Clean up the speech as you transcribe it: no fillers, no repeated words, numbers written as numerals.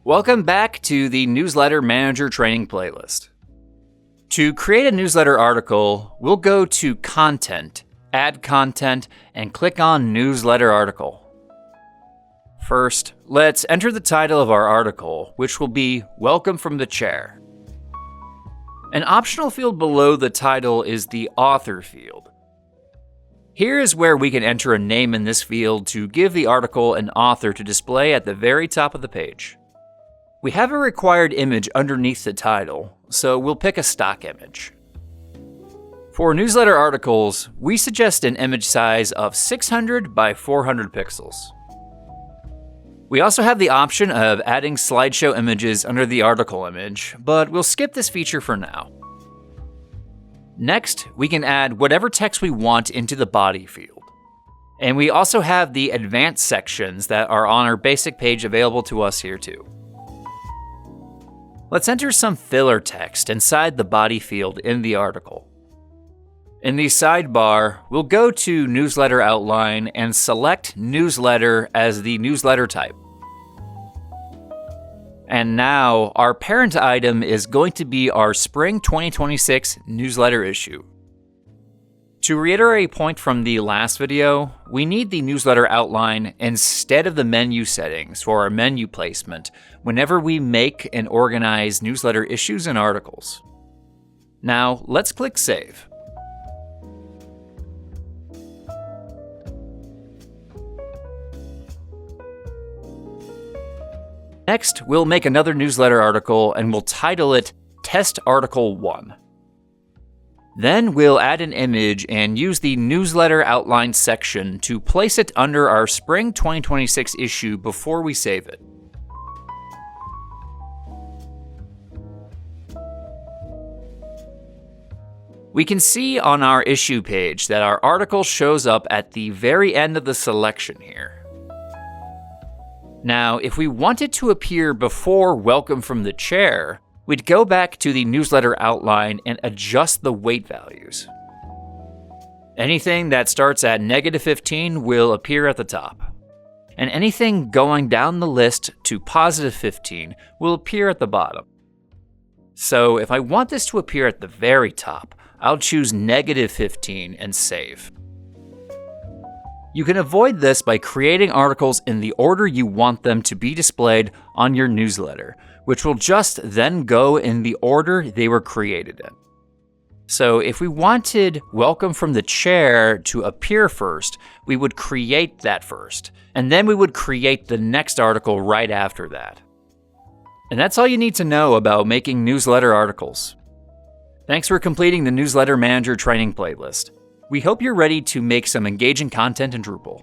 Welcome back to the Newsletter Manager Training playlist. To create a newsletter article, we'll go to Content, Add Content, and click on Newsletter Article. First, let's enter the title of our article, which will be Welcome from the Chair. An optional field below the title is the Author field. Here is where we can enter a name in this field to give the article an author to display at the very top of the page. We have a required image underneath the title, so we'll pick a stock image. For newsletter articles, we suggest an image size of 600 by 400 pixels. We also have the option of adding slideshow images under the article image, but we'll skip this feature for now. Next, we can add whatever text we want into the body field. And we also have the advanced sections that are on our basic page available to us here too. Let's enter some filler text inside the body field in the article. In the sidebar, we'll go to Newsletter Outline and select Newsletter as the newsletter type. And now, our parent item is going to be our Spring 2026 newsletter issue. To reiterate a point from the last video, we need the newsletter outline instead of the menu settings for our menu placement whenever we make and organize newsletter issues and articles. Now, let's click Save. Next, we'll make another newsletter article and we'll title it Test Article 1. Then we'll add an image and use the Newsletter Outline section to place it under our Spring 2026 issue before we save it. We can see on our issue page that our article shows up at the very end of the selection here. Now, if we want it to appear before Welcome from the Chair, we'd go back to the newsletter outline and adjust the weight values. Anything that starts at -15 will appear at the top, and anything going down the list to +15 will appear at the bottom. So if I want this to appear at the very top, I'll choose -15 and save. You can avoid this by creating articles in the order you want them to be displayed on your newsletter, which will just then go in the order they were created in. So if we wanted Welcome from the Chair to appear first, we would create that first, and then we would create the next article right after that. And that's all you need to know about making newsletter articles. Thanks for completing the Newsletter Manager Training playlist. We hope you're ready to make some engaging content in Drupal.